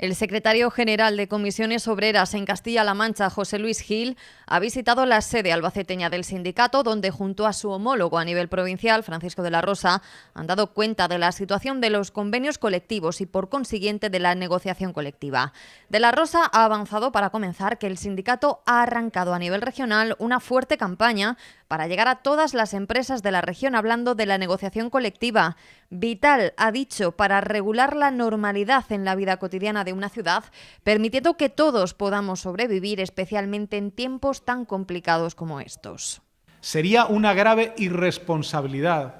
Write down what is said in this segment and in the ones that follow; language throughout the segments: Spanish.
El secretario general de Comisiones Obreras en Castilla-La Mancha, José Luis Gil, ha visitado la sede albaceteña del sindicato, donde junto a su homólogo a nivel provincial, Francisco de la Rosa, han dado cuenta de la situación de los convenios colectivos y, por consiguiente, de la negociación colectiva. De la Rosa ha avanzado, para comenzar, que el sindicato ha arrancado a nivel regional una fuerte campaña para llegar a todas las empresas de la región, hablando de la negociación colectiva. Vital, ha dicho, para regular la normalidad en la vida cotidiana de una ciudad, permitiendo que todos podamos sobrevivir, especialmente en tiempos tan complicados como estos. Sería una grave irresponsabilidad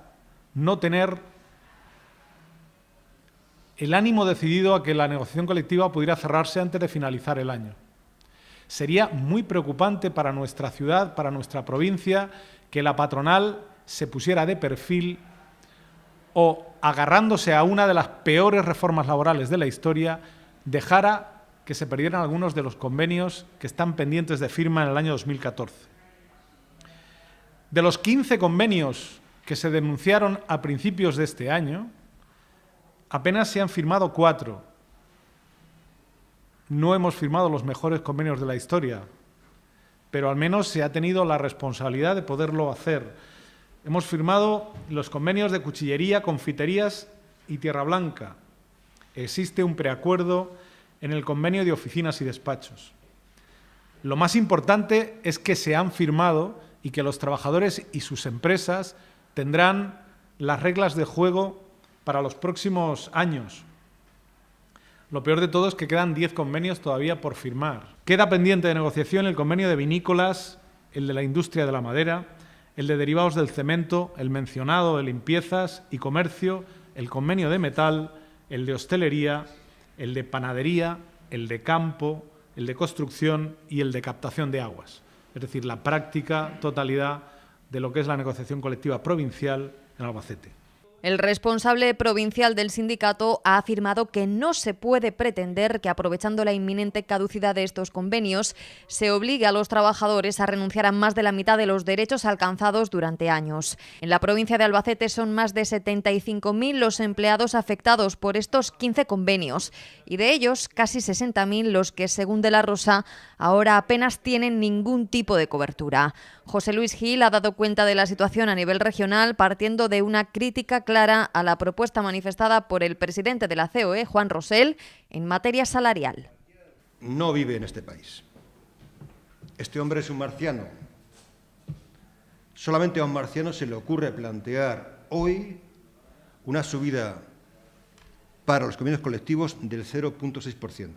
no tener el ánimo decidido a que la negociación colectiva pudiera cerrarse antes de finalizar el año. Sería muy preocupante para nuestra ciudad, para nuestra provincia, que la patronal se pusiera de perfil o, agarrándose a una de las peores reformas laborales de la historia, dejara que se perdieran algunos de los convenios que están pendientes de firma en el año 2014. De los 15 convenios que se denunciaron a principios de este año, apenas se han firmado 4. No hemos firmado los mejores convenios de la historia, pero al menos se ha tenido la responsabilidad de poderlo hacer. Hemos firmado los convenios de cuchillería, confiterías y Tierra Blanca. Existe un preacuerdo en el convenio de oficinas y despachos. Lo más importante es que se han firmado y que los trabajadores y sus empresas tendrán las reglas de juego para los próximos años. Lo peor de todo es que quedan 10 convenios todavía por firmar. Queda pendiente de negociación el convenio de vinícolas, el de la industria de la madera, el de derivados del cemento, el mencionado de limpiezas y comercio, el convenio de metal, el de hostelería, el de panadería, el de campo, el de construcción y el de captación de aguas. Es decir, la práctica totalidad de lo que es la negociación colectiva provincial en Albacete. El responsable provincial del sindicato ha afirmado que no se puede pretender que, aprovechando la inminente caducidad de estos convenios, se obligue a los trabajadores a renunciar a más de la mitad de los derechos alcanzados durante años. En la provincia de Albacete son más de 75.000 los empleados afectados por estos 15 convenios y de ellos casi 60.000 los que, según de la Rosa, ahora apenas tienen ningún tipo de cobertura. José Luis Gil ha dado cuenta de la situación a nivel regional, partiendo de una crítica clara a la propuesta manifestada por el presidente de la COE, Juan Rosell, en materia salarial. No vive en este país. Este hombre es un marciano. Solamente a un marciano se le ocurre plantear hoy una subida para los convenios colectivos del 0,6%.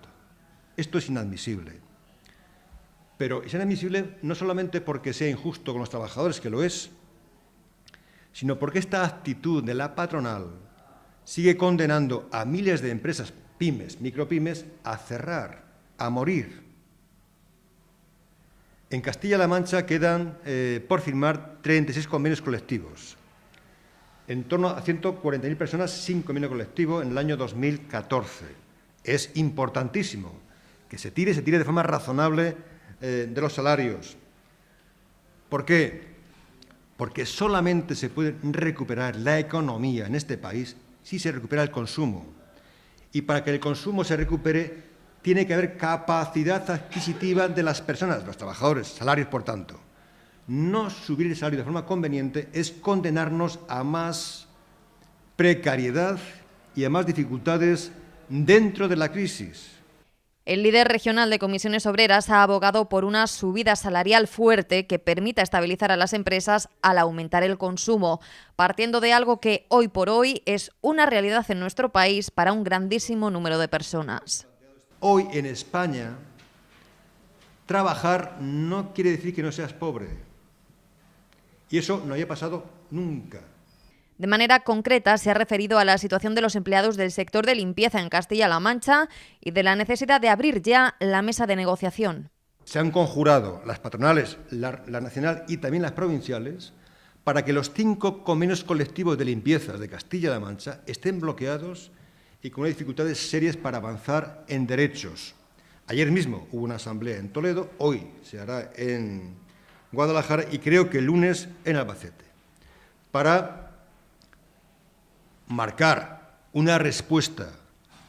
Esto es inadmisible. Pero es inadmisible no solamente porque sea injusto con los trabajadores, que lo es, sino porque esta actitud de la patronal sigue condenando a miles de empresas, pymes, micropymes, a cerrar, a morir. En Castilla-La Mancha quedan por firmar 36 convenios colectivos, en torno a 140.000 personas sin convenio colectivo en el año 2014. Es importantísimo que se tire de forma razonable de los salarios. ¿Por qué? Porque solamente se puede recuperar la economía en este país si se recupera el consumo. Y para que el consumo se recupere, tiene que haber capacidad adquisitiva de las personas, de los trabajadores, salarios, por tanto. No subir el salario de forma conveniente es condenarnos a más precariedad y a más dificultades dentro de la crisis. El líder regional de Comisiones Obreras ha abogado por una subida salarial fuerte que permita estabilizar a las empresas al aumentar el consumo, partiendo de algo que hoy por hoy es una realidad en nuestro país para un grandísimo número de personas. Hoy en España, trabajar no quiere decir que no seas pobre. Y eso no había pasado nunca. De manera concreta, se ha referido a la situación de los empleados del sector de limpieza en Castilla-La Mancha y de la necesidad de abrir ya la mesa de negociación. Se han conjurado las patronales, la nacional y también las provinciales, para que los 5 convenios colectivos de limpieza de Castilla-La Mancha estén bloqueados y con dificultades serias para avanzar en derechos. Ayer mismo hubo una asamblea en Toledo, hoy se hará en Guadalajara y creo que el lunes en Albacete, para marcar una respuesta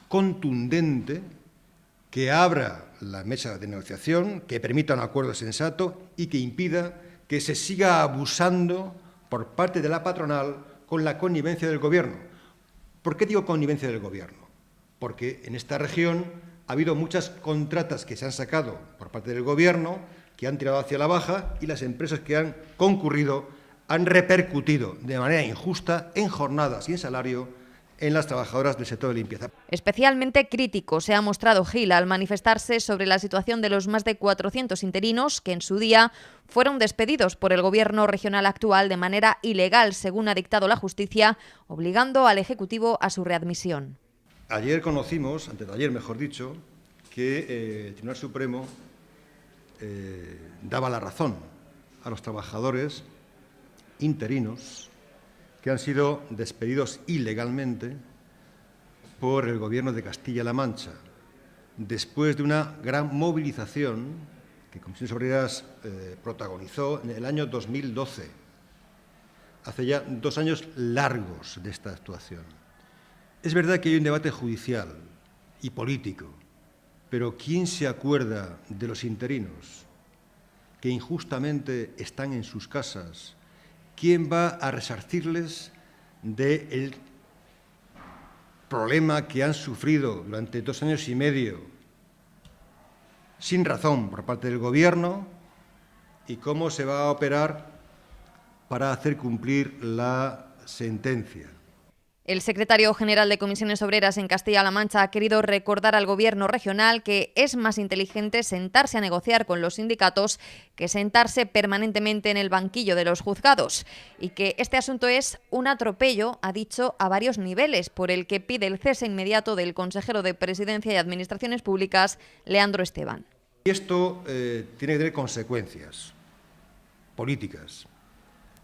contundente que abra la mesa de negociación, que permita un acuerdo sensato y que impida que se siga abusando por parte de la patronal con la connivencia del Gobierno. ¿Por qué digo connivencia del Gobierno? Porque en esta región ha habido muchas contratas que se han sacado por parte del Gobierno, que han tirado hacia la baja, y las empresas que han concurrido han repercutido de manera injusta en jornadas y en salario en las trabajadoras del sector de limpieza. Especialmente crítico se ha mostrado Gil al manifestarse sobre la situación de los más de 400 interinos que en su día fueron despedidos por el Gobierno regional actual de manera ilegal, según ha dictado la justicia, obligando al Ejecutivo a su readmisión. Ayer conocimos, antes de ayer mejor dicho, que el Tribunal Supremo daba la razón a los trabajadores interinos que han sido despedidos ilegalmente por el Gobierno de Castilla-La Mancha, después de una gran movilización que Comisiones Obreras protagonizó en el año 2012, hace ya 2 años largos de esta actuación. Es verdad que hay un debate judicial y político, pero ¿quién se acuerda de los interinos que injustamente están en sus casas? ¿Quién va a resarcirles del problema que han sufrido durante 2 años y medio sin razón por parte del Gobierno? ¿Y cómo se va a operar para hacer cumplir la sentencia? El secretario general de Comisiones Obreras en Castilla-La Mancha ha querido recordar al Gobierno regional que es más inteligente sentarse a negociar con los sindicatos que sentarse permanentemente en el banquillo de los juzgados y que este asunto es un atropello, ha dicho, a varios niveles, por el que pide el cese inmediato del consejero de Presidencia y Administraciones Públicas, Leandro Esteban. Y esto tiene que tener consecuencias políticas.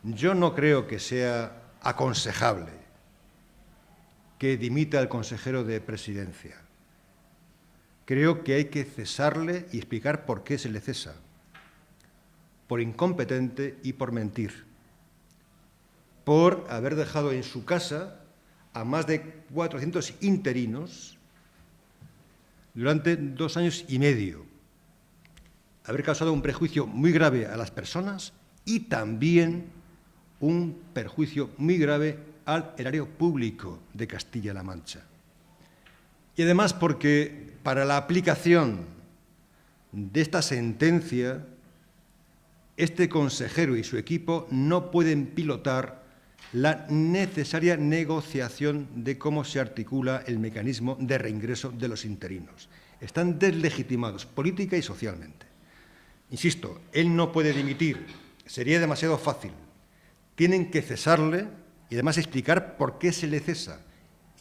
Yo no creo que sea aconsejable que dimita el consejero de Presidencia. Creo que hay que cesarle y explicar por qué se le cesa. Por incompetente y por mentir. Por haber dejado en su casa a más de 400 interinos durante 2 años y medio. Haber causado un perjuicio muy grave a las personas y también un perjuicio muy grave al erario público de Castilla-La Mancha. Y además porque para la aplicación de esta sentencia, este consejero y su equipo no pueden pilotar la necesaria negociación de cómo se articula el mecanismo de reingreso de los interinos. Están deslegitimados política y socialmente. Insisto, él no puede dimitir, sería demasiado fácil. Tienen que cesarle y además explicar por qué se le cesa,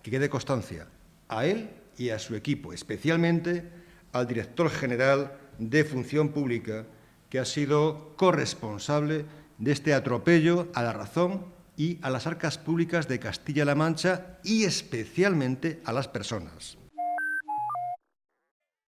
que quede constancia a él y a su equipo, especialmente al director general de Función Pública, que ha sido corresponsable de este atropello a la razón y a las arcas públicas de Castilla-La Mancha y especialmente a las personas.